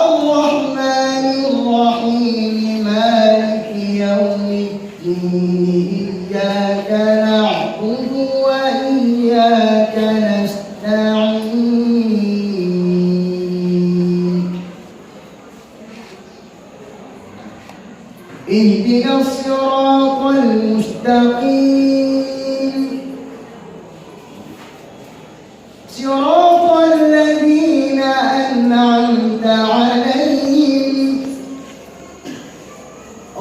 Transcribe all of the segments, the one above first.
الرحمن الرحيم مالك يوم الدين إياك نعبد وإياك نستعين اهدنا الصراط المستقيم صراط الذين أنعمت عليهم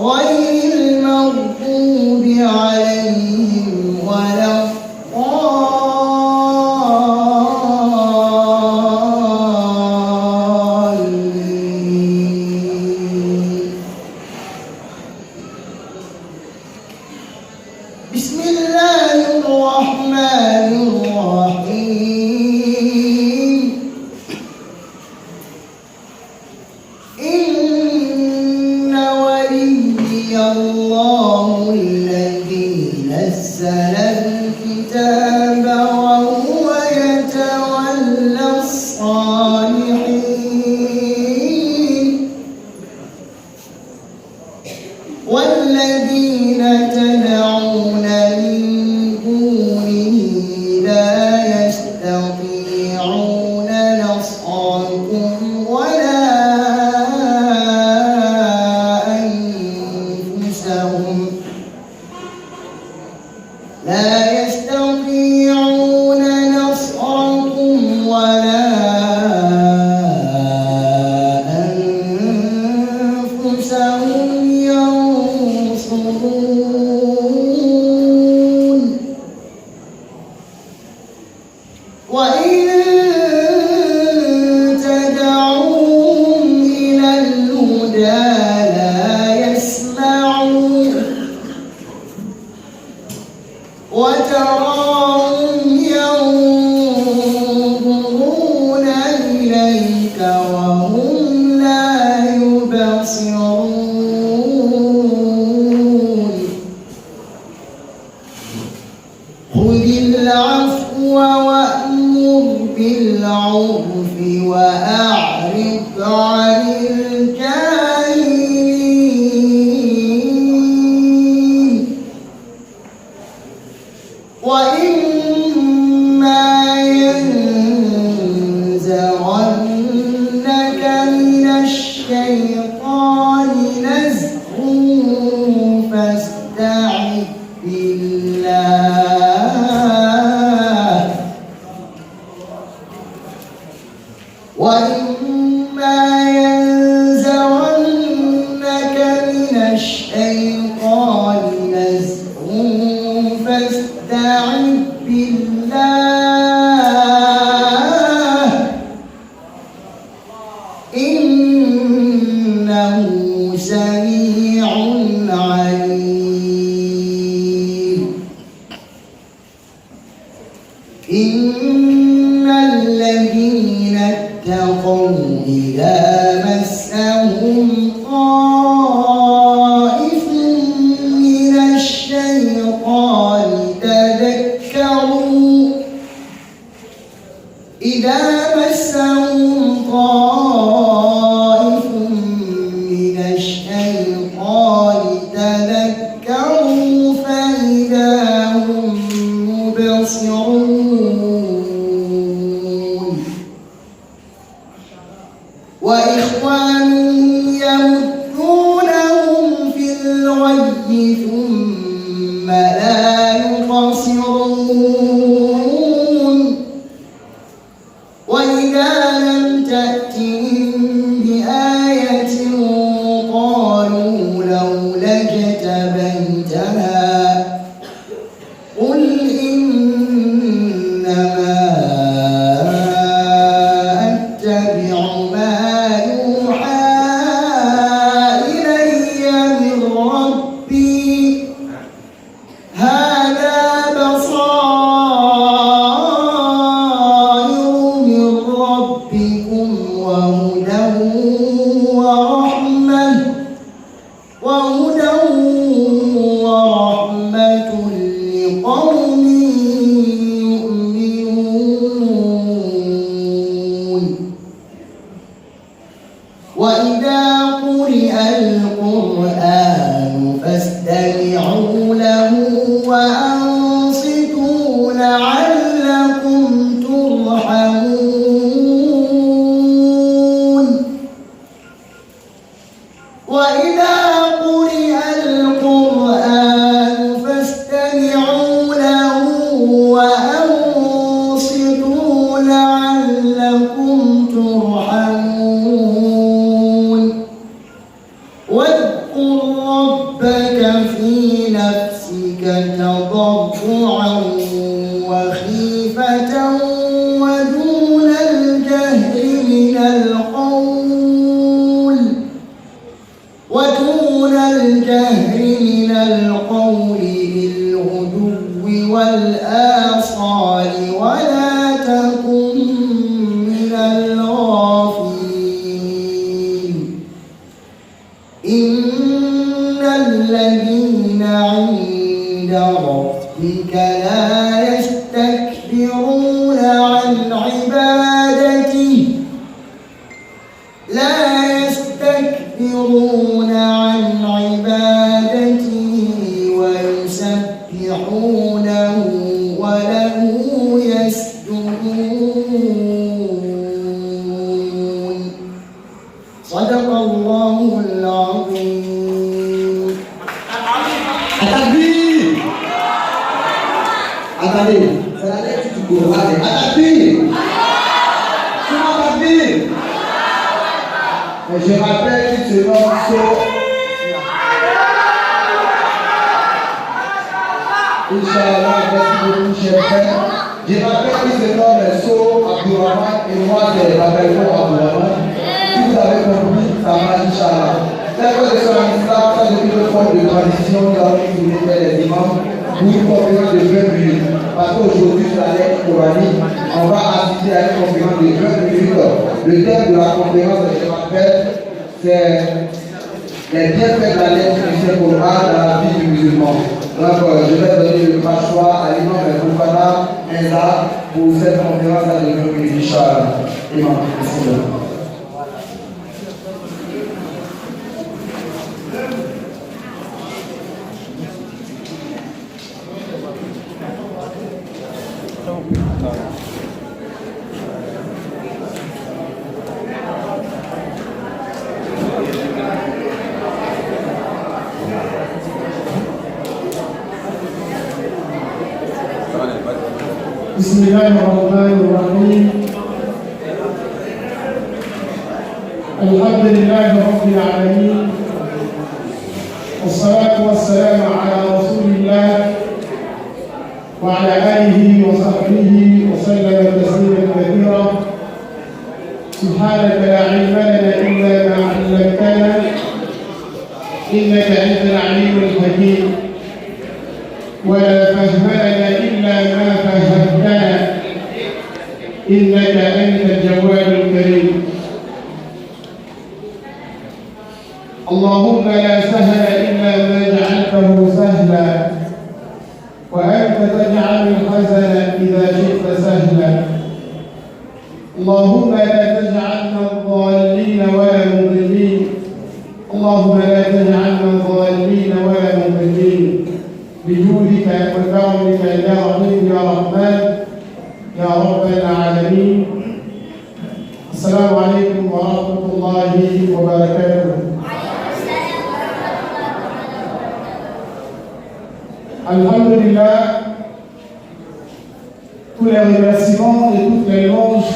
غير المغضوب عليهم ولا الضالين. بسم الله الرحمن الرحيم. إن وليي الله الذي نزل الكتاب وهو يتولى الصالحين والذين تدعون من دونه لا يستطيعون نصركم ولا أنفسهم ينصرون. وإن تدعوهم إلى الهدى لا يسمعون وتراهم ينظرون إليك وهم لا يبصرون. خذ العفو وأمر بالعرف وأعرض عن الجاهلين. وإما ينزغنك من الشيطان نزغ فاستعذ بالله. وإما ينزغنك من الشيطان نزغ فاستعذ بالله إنه سميع عليم. إن الذين اتقوا إذا مسهم طائف من الشيطان تذكروا فإذا هم مبصرون. وإخوانهم يمدونهم في الغي ثم لا يقصرون. وإذا لم تأتهم بآية قالوا لولا اجتبيتها قل إنما أتبع ما يوحى إلي من ربي هذا بصائر من ربكم وهدى ورحمة لقوم يؤمنون. وإذا قرئ القرآن فاستمعوا له وأنصتوا لعلكم ترحمون وإذا قرئ القرآن فاستمعوا له وأنصتوا لعلكم ترحمون واذكر ربك في نفسك تضرعا وخيفة ودون الجهر من القول بالغدو والآصال ولا تكن من الغافلين إن الذين عند ربك لا يستكبرون عن عبادته ويسبحونه وله يسجدون صدق الله العظيم. Attendez, c'est la lecture du Coran. Attendez. Mais je rappelle qu'il se nomme Sow. Inch'Allah, merci beaucoup, cher frère. Je rappelle qu'il se nomme Sow Abdourahman et moi, c'est Babelko Abdourahman. Si vous avez compris, ça marche, Inch'Allah. Telle que ce soit en islam, ça c'est une forme de tradition dans laquelle vous faire les imams pour une conférence de 20 minutes. Parce qu'aujourd'hui, sur la lettre coranique, on va assister à une conférence de 20 minutes. Le thème de la conférence, je rappelle, c'est les bienfaits de la lettre du Saint-Coran dans la vie du musulman. Donc, je vais donner le choix à l'imam Boufana Enza pour cette conférence à 20 minutes. Inch'Allah. Imam, merci. بسم الله الرحمن الرحيم الحمد لله رب العالمين والصلاة والسلام على رسول الله وعلى آله وصحبه وسلم تسليما كثيرا سبحانك لا علم لنا إلا ما علمتنا إنك أنت العليم الحكيم ولا فهم لنا إلا ما فهمتنا إنك أنت الجواد الكريم اللهم لا سهل إلا ما جعلته سهلا وأنت تجعل الحزن إذا شئت سهلا اللهم لا تجعلنا الضالين ولا مضلين اللهم لا تجعلنا الضالين ولا مضلين بجودك وكرمك يا رحيم يا رحمن يا رب العالمين. السلام عليكم ورحمة الله وبركاته. Alhamdulillah, tous les remerciements et toutes les louanges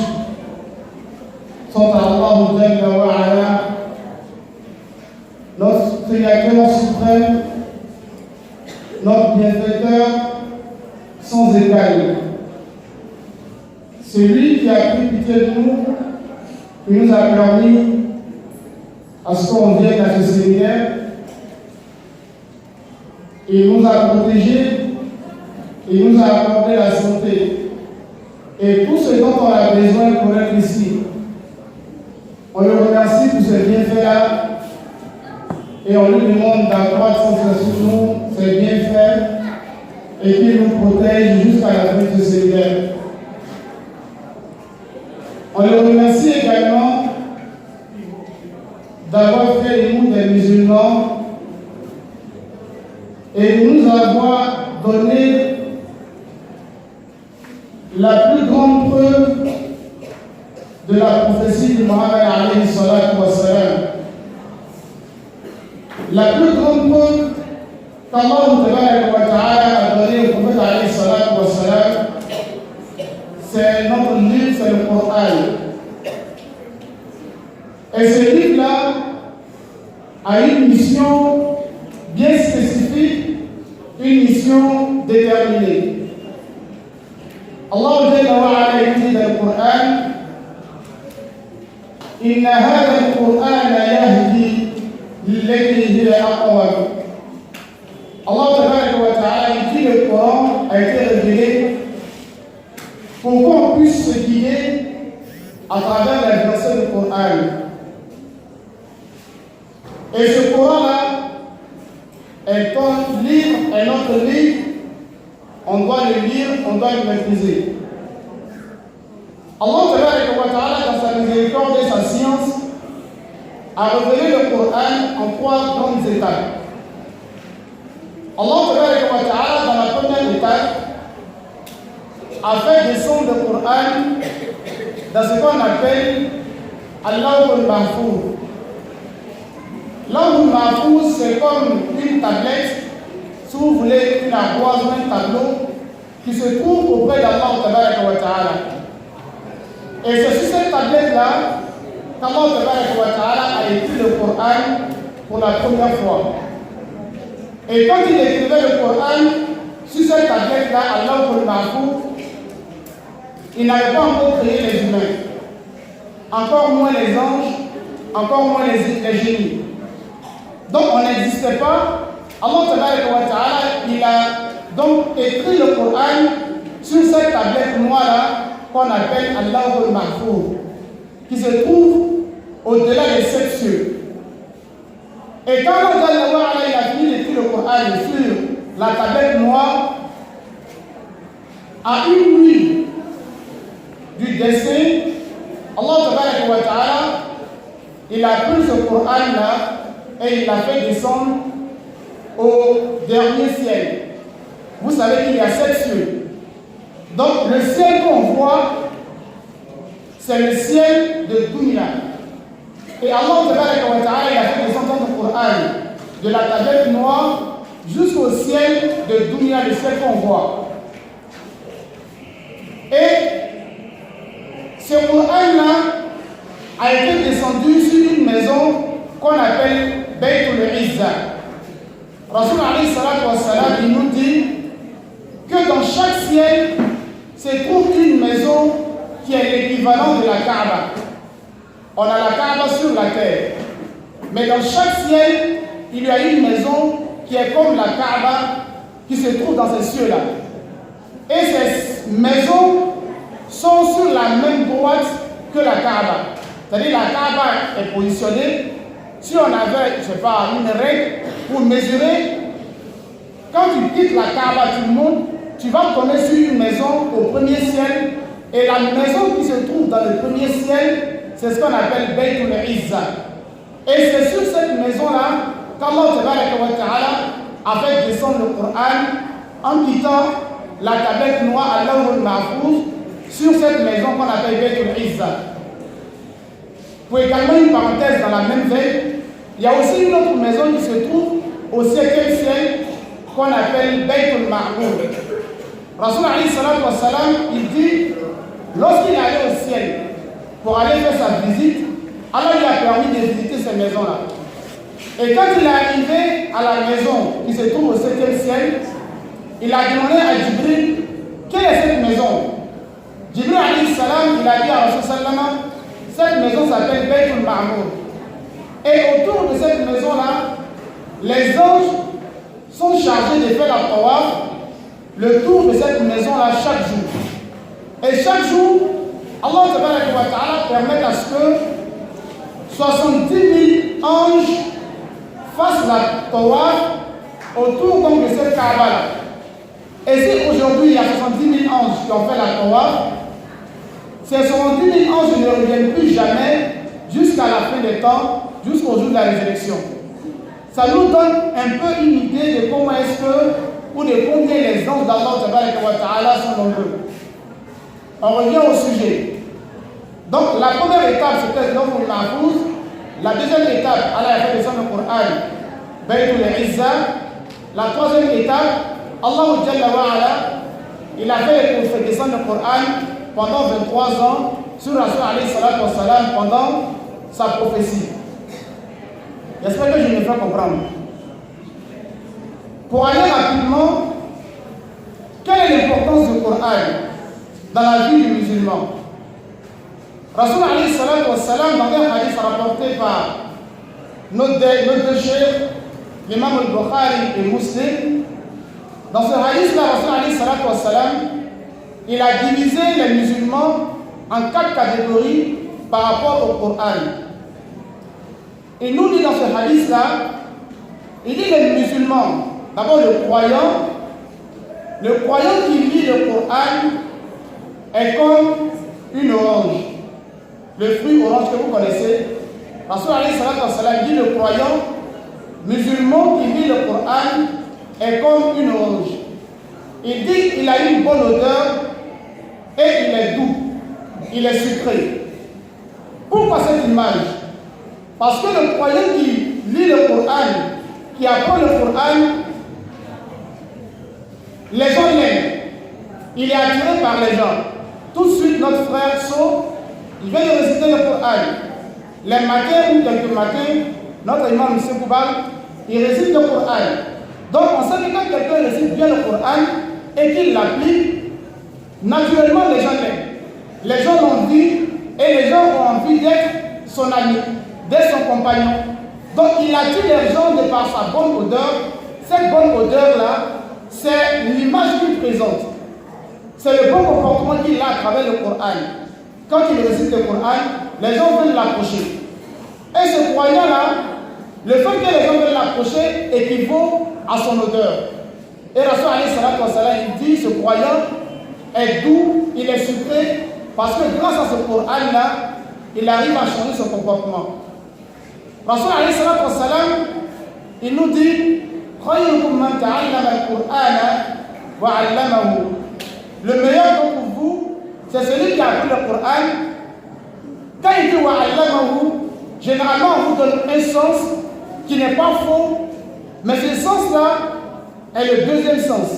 sont à Allah Jalla wa Ala, notre Créateur suprême, notre bienfaiteur sans égal. Celui qui a pris pitié de nous, qui nous a permis à ce qu'on vienne à ce séminaire, il nous a protégés, il nous a accordé la santé et tout ce dont on a besoin pour être ici. On le remercie pour ce bienfait-là et on lui demande d'accroître sur nous ses bienfaits et qu'il nous protège jusqu'à la fin de ce séminaire. On le remercie également musulmans et nous avoir donné la plus grande preuve de la prophétie de Mohammed alayhi salatu wa salam. La plus grande preuve qu'Allah a donné au prophète alayhi salatu wa salam, c'est notre livre, c'est le Coran. Et ce livre-là a une mission bien spécifique, une mission déterminée. Allah dit dans le Coran: Inna hadha al-Qur'an yahdi lillati hiya aqwam. Allah dit que le Coran a été révélé pour qu'on puisse se guider à travers les versets du Coran. Et ce Coran-là est un livre, est notre livre. On doit le lire, on doit le maîtriser. Allah, dans sa miséricorde et sa science, a révélé le Coran en 3 grandes étapes. Allah, dans la première étape, a fait descendre le Coran dans ce qu'on appelle Allahu al-Mahfouz. L'Allahu al-Mahfouz, c'est comme une tablette, si vous voulez, une ardoise ou un tableau qui se trouve auprès d'Allah. Et c'est sur cette tablette-là qu'Allah a écrit le Coran pour la première fois. Et quand il écrivait le Coran sur cette tablette-là, Allahu al-Mahfouz, il n'avait pas encore créé les humains, encore moins les anges, encore moins les génies. Donc on n'existait pas. Allah il a donc écrit le Coran sur cette tablette noire-là qu'on appelle Allahu al-Mahfouz, qui se trouve au-delà des 7 cieux. Et quand Allah il a fini d'écrire le Coran sur la tablette noire, à une nuit du décès, Allah il a pris ce Coran-là et il l'a fait descendre au dernier ciel. Vous savez qu'il y a 7 cieux. Donc le ciel qu'on voit, c'est le ciel de Dunya. Et Allah il a fait descendre le Coran de la tablette noire jusqu'au ciel de Dunya, le ciel qu'on voit. Et ce Coran-là a été descendu sur une maison qu'on appelle Baytul Izza. Rasul alayhi salatu wa salam, il nous dit que dans chaque ciel se trouve une maison qui est l'équivalent de la Kaaba. On a la Kaaba sur la terre. Mais dans chaque ciel, il y a une maison qui est comme la Kaaba qui se trouve dans ces cieux-là. Et ces maisons sont sur la même droite que la Kaaba. C'est-à-dire la Kaaba est positionnée. Si on avait, je ne sais pas, une règle pour mesurer, quand tu quittes la Kaaba, tu montes, tu vas tomber sur une maison au premier ciel. Et la maison qui se trouve dans le premier ciel, c'est ce qu'on appelle Baytul Izza. Et c'est sur cette maison-là qu'Allah a fait descendre le Coran en quittant la tablette noire Allahu al-Mahfouz sur cette maison qu'on appelle Baytul Izza. Pour également une parenthèse dans la même veille, il y a aussi une autre maison qui se trouve au 7e ciel qu'on appelle Baytul Ma'mur. Rasul alayhi salatu wa salam, il dit, lorsqu'il est allé au ciel pour aller faire sa visite, Allah lui a permis de visiter ces maisons-là. Et quand il est arrivé à la maison qui se trouve au 7e ciel, il a demandé à Jibril, quelle est cette maison? Jibril alayhi salam, il a dit à Rasul sallam, cette maison s'appelle Baytul Ma'mur. Et autour de cette maison-là, les anges sont chargés de faire la tawaf, le tour de cette maison-là chaque jour. Et chaque jour, Allah permet à ce que 70 000 anges fassent la tawaf autour donc de cette Kaaba-là. Et si aujourd'hui il y a 70 000 anges qui ont fait la tawaf, ces 70 000 anges ne reviennent plus jamais jusqu'à la fin des temps, jusqu'au jour de la résurrection. ça nous donne un peu une idée de comment est-ce que, ou de combien les anges d'Allah sont nombreux. On revient au sujet. Donc la première étape, c'était l'homme Mahfouz. La deuxième étape, Allah a fait descendre le Coran, Baytul Izza. La troisième étape, Allah Jalla wa Ala, il a fait descendre le Coran pendant 23 ans sur Rasul alayhi salatu wa salam pendant sa prophétie. J'espère que je me fais comprendre. Pour aller rapidement, quelle est l'importance du Coran dans la vie du musulman? Rasul alayhi salatu wa salam, dans un hadith rapporté par nos deux chefs, l'imam al-Bukhari et Muslim, dans ce hadith-là, Rasul alayhi salatu wa salam, il a divisé les musulmans en 4 catégories par rapport au Coran. Il nous dit dans ce hadith-là, il dit les musulmans, d'abord le croyant qui lit le Coran est comme une orange. Le fruit orange que vous connaissez. Rasul alayhi salatu wa salam dit le croyant musulman qui lit le Coran est comme une orange. Il dit qu'il a une bonne odeur et il est doux, il est sucré. Pourquoi cette image? Parce que le croyant qui lit le Coran, qui apprend le Coran, les gens l'aiment. Il est attiré par les gens. Tout de suite, notre frère saute, il vient de réciter le Coran. Les matins ou quelques matins, notre imam M. Koubal, il récite le Coran. Donc on sait que quand quelqu'un récite bien le Coran et qu'il l'applique, naturellement les gens l'aiment. Les gens l'ont vu et les gens ont envie d'être son ami, d'être son compagnon. Donc il attire les gens de par sa bonne odeur. Cette bonne odeur-là, c'est l'image qu'il présente. C'est le bon comportement qu'il a à travers le Coran. Quand il récite le Coran, les gens veulent l'approcher. Et ce croyant-là, le fait que les gens veulent l'approcher équivaut à son odeur. Et Rasul alayhi salatu wa salam, il dit, ce croyant est doux, il est sucré, parce que grâce à ce Coran-là, il arrive à changer son comportement. Rasul alayhi salatu wa salam, il nous dit, le meilleur d'entre vous, c'est celui qui a appris le Coran. Quand il dit wa'allamahu, généralement on vous donne un sens qui n'est pas faux, mais ce sens-là est le deuxième sens.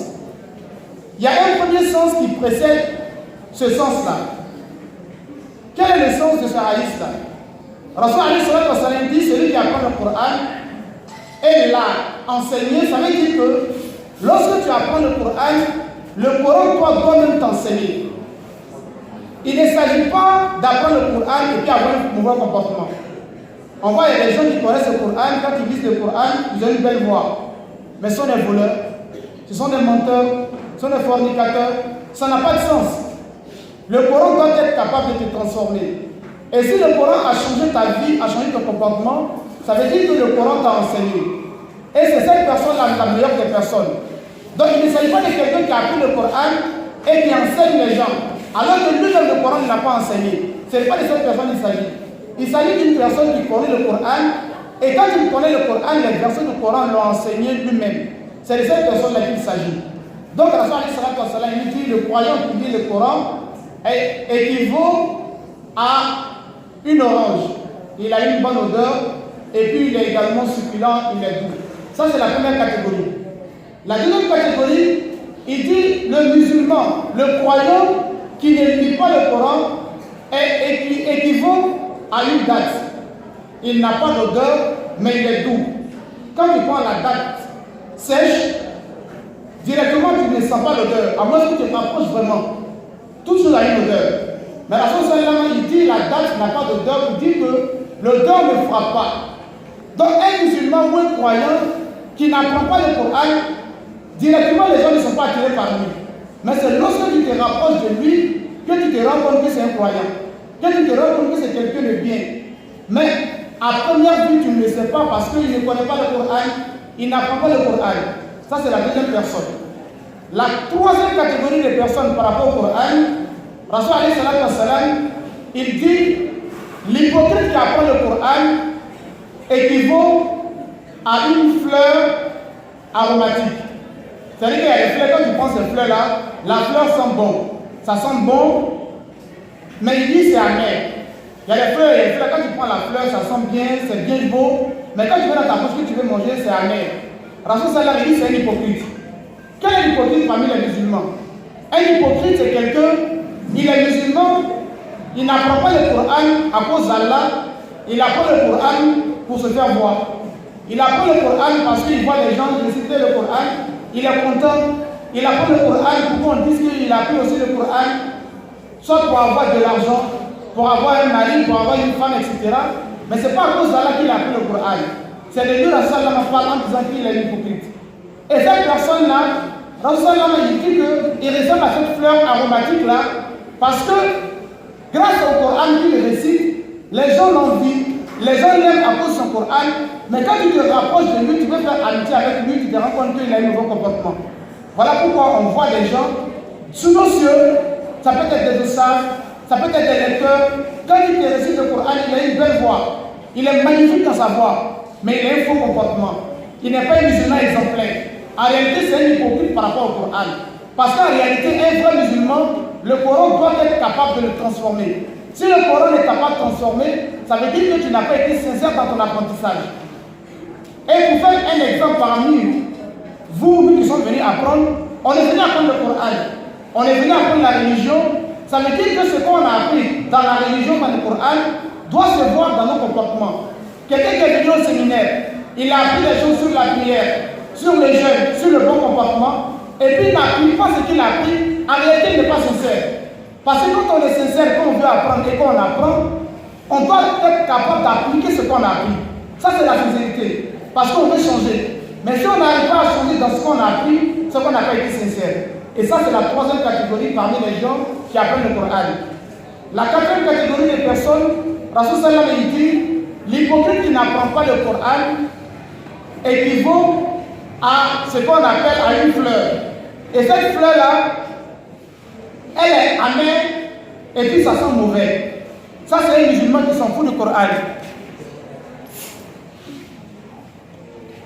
Il y a un premier sens qui précède ce sens-là. Quel est le sens de ce hadith-là? Rasul alayhi salatu wa salam dit, celui qui apprend le Coran et l'a enseigné, ça veut dire que lorsque tu apprends le Coran doit-même t'enseigner. Il ne s'agit pas d'apprendre le Coran et puis avoir un mauvais comportement. On voit il y a des gens qui connaissent le Coran, quand ils lisent le Coran, ils ont une belle voix. Mais ce sont des voleurs, ce sont des menteurs, ce sont des fornicateurs. Ça n'a pas de sens. Le Coran doit être capable de te transformer. Et si le Coran a changé ta vie, a changé ton comportement, ça veut dire que le Coran t'a enseigné. Et c'est cette personne-là la meilleure des personnes. Donc il ne s'agit pas de quelqu'un qui a appris le Coran et qui enseigne les gens. Alors que lui-même le Coran ne l'a pas enseigné. Ce n'est pas de cette personne qu'il s'agit. Il s'agit d'une personne qui connaît le Coran. Et quand il connaît le Coran, les versets du Coran l'ont enseigné lui-même. C'est de cette personne-là qu'il s'agit. Donc Rasul alayhi salatu wa salam, il dit le croyant qui lit le Coran équivaut à une orange. Il a une bonne odeur et puis il est également succulent, il est doux. Ça c'est la première catégorie. La deuxième catégorie, il dit le musulman, le croyant qui ne lit pas le Coran équivaut à une date. Il n'a pas d'odeur, mais il est doux. Quand il prend la date sèche, directement tu ne sens pas l'odeur, à moins que tu t'approches vraiment. Toute chose a une odeur. Mais la chose il dit la date n'a pas d'odeur, il dit que l'odeur ne frappe pas. Donc un musulman ou un croyant qui n'apprend pas le Coran, directement les gens ne sont pas attirés par lui. Mais c'est lorsque tu te rapproches de lui que tu te rends compte que c'est un croyant, que tu te rends compte que c'est quelqu'un de bien. Mais à première vue, tu ne le sais pas parce qu'il ne connaît pas le Coran, il n'apprend pas le Coran. Ça, c'est la deuxième personne. La troisième catégorie de personnes par rapport au Coran, Rasul alayhi salatu wa salam, il dit l'hypocrite qui apprend le Coran équivaut a une fleur aromatique. C'est-à-dire qu'il y a des fleurs, quand tu prends ces fleurs-là, la fleur sent bon. Ça sent bon, mais il dit c'est amer. Il y a des fleurs, quand tu prends la fleur, ça sent bien, c'est bien beau, mais quand tu mets dans ta bouche que tu veux manger, c'est amer. Rasul Sallallahu alayhi wa sallam, il dit c'est un hypocrite. Quel est l'hypocrite parmi les musulmans? Un hypocrite, c'est quelqu'un, il est musulman, il n'apprend pas le Coran à cause d'Allah, il apprend le Coran pour se faire voir. Il apprend le Coran parce qu'il voit les gens réciter le Coran, il est content, il apprend le Coran pour qu'on dise qu'il a appris aussi le Coran, soit pour avoir de l'argent, pour avoir un mari, pour avoir une femme, etc. Mais ce n'est pas à cause d'Allah qu'il a appris le Coran. C'est de lui Rasul Sallallahu parle en disant qu'il est hypocrite. Et cette personne-là, Rasul Sallallahu il dit qu'il ressemble à cette fleur aromatique-là parce que grâce au Coran qu'il récite, les gens l'envient, les gens l'aiment à cause de son Coran, mais quand tu te rapproches de lui, tu veux faire amitié avec lui, tu te rends compte qu'il a un nouveau comportement. Voilà pourquoi on voit des gens sous nos cieux, ça peut être des sages, ça peut être des lecteurs. Quand il te récite le Coran, il a une belle voix, il est magnifique dans sa voix, mais il a un faux comportement. Il n'est pas un musulman exemplaire. En réalité, c'est un hypocrite par rapport au Coran. Parce qu'en réalité, un vrai musulman, le Coran doit être capable de le transformer. Si le Coran est capable de transformer, ça veut dire que tu n'as pas été sincère dans ton apprentissage. Et pour faire un exemple parmi vous qui sont venus apprendre, on est venu apprendre le Coran. On est venu apprendre la religion. Ça veut dire que ce qu'on a appris dans la religion, dans le Coran, doit se voir dans nos comportements. Quelqu'un qui est venu au séminaire, il a appris des choses sur la prière, sur les jeûnes, sur le bon comportement, et puis il n'applique pas ce qu'il a appris, en réalité il n'est pas sincère. Parce que quand on est sincère, quand on veut apprendre et qu'on apprend, on doit être capable d'appliquer ce qu'on a appris. Ça c'est la sincérité, parce qu'on veut changer. Mais si on n'arrive pas à changer dans ce qu'on a appris, c'est qu'on n'a pas été sincère. Et ça c'est la troisième catégorie parmi les gens qui apprennent le Coran. La quatrième catégorie des personnes, Rasul Sallallahu alayhi wa sallam dit, l'hypocrite qui n'apprend pas le Coran équivaut à ce qu'on appelle à une fleur. Et cette fleur-là, elle est amère et puis ça sent mauvais. Ça, c'est un musulman qui s'en fout du Coran.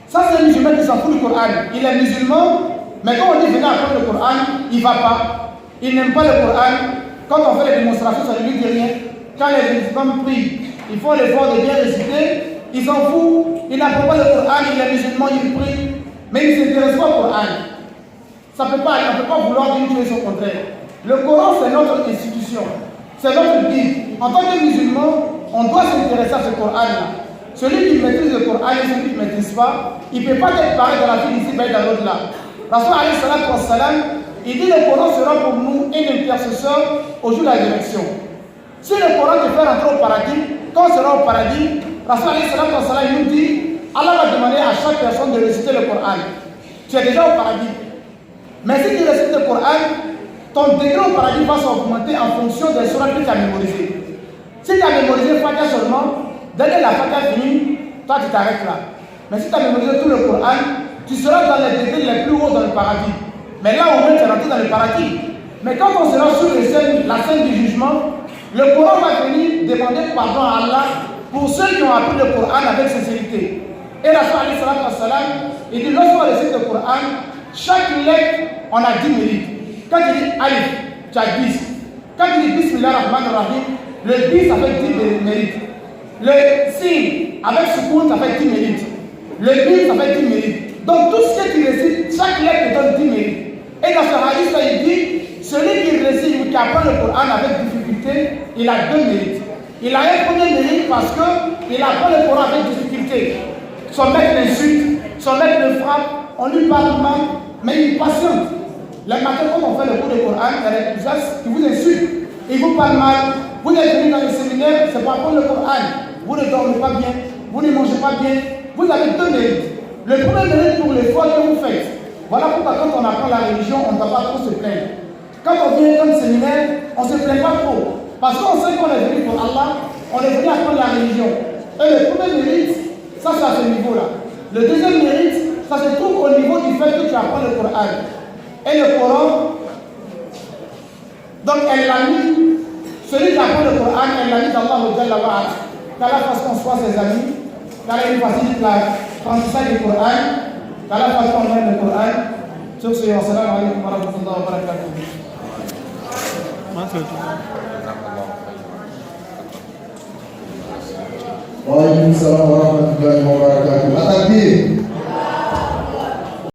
Ça, c'est un musulman qui s'en fout du Coran. Il est musulman, mais quand on dit venez apprendre le Coran, il ne va pas. Il n'aime pas le Coran. Quand on fait les démonstrations, ça ne lui dit rien. Quand les musulmans prient, ils font l'effort de bien réciter, ils s'en foutent, ils n'apprennent pas le Coran, il est musulman, il prie, mais il ne s'intéresse pas au Coran. Ça peut pas, on ne peut pas vouloir dire une chose au contraire. Le Coran, c'est notre institution, c'est notre guide. En tant que musulman, on doit s'intéresser à ce Coran-là. Celui qui maîtrise le Coran et celui qui ne maîtrise pas, il ne peut pas être pareil dans la vie d'ici, mais dans l'autre là. Rasul alayhi salatu wa salam, il dit le Coran sera pour nous un intercesseur au jour de la résurrection. Si le Coran te fait rentrer au paradis, quand on sera au paradis, Rasul alayhi salatu wa salam nous dit, Allah va demander à chaque personne de réciter le Coran. Tu es déjà au paradis. Mais si tu récites le Coran, ton degré au paradis va s'augmenter en fonction des sourates que tu as mémorisées. Si tu as mémorisé Fatiha seulement, dès que la Fatiha finit, toi tu t'arrêtes là. Mais si tu as mémorisé tout le Coran, tu seras dans les degrés les plus hauts dans le paradis. Mais là au moins tu es rentré dans le paradis. Mais quand on sera sur la scène du jugement, le Coran va venir demander pardon à Allah pour ceux qui ont appris le Coran avec sincérité. Et Rasul alayhi salatu wa salam, il dit lorsqu'on récite le Coran, chaque lettre, on a 10 mérites. Quand tu dis Alif, tu as 10. Quand tu dis Bismillah ar-Rahman ar-Rahim, le 10 ça fait 10 mérites. Le Sin avec Soukoun ça fait 10 mérites. Le Bin ça fait 10 mérites. Donc tout ce que tu récites, chaque lettre te donne 10 mérites. Et dans ce hadith, il dit, celui qui récite ou qui apprend le Coran avec difficulté, il a 2 mérites. Il a un premier mérite parce qu'il apprend le Coran avec difficulté. Son maître l'insulte, son maître le frappe, on lui parle mal, mais il patiente. Le matin, quand on fait le cours de Coran, il y a des gens qui vous insultent, ils vous parlent mal. Vous êtes venus dans le séminaire, c'est pour apprendre le Coran. Vous ne dormez pas bien, vous ne mangez pas bien. Vous avez 2 mérites. Le premier mérite pour l'effort que vous faites. Voilà pourquoi quand on apprend la religion, on ne doit pas trop se plaindre. Quand on vient dans le séminaire, on ne se plaint pas trop. Parce qu'on sait qu'on est venu pour Allah, on est venu apprendre la religion. Et le premier mérite, ça c'est à ce niveau-là. Le deuxième mérite, ça se trouve au niveau du fait que tu apprends le Coran. Et le Coran, donc elle l'a mis, celui qui apprend le Coran, elle l'a mis d'Allah, qu'Allah fasse qu'on soit ses amis, car il facilite l'apprentissage du Coran, car la façon de le Coran. Sur ce, wassalamu alaikum wa rahmatullahi wa barakatuh. Wa alaikum salam wa rahmatullahi wa barakatuh.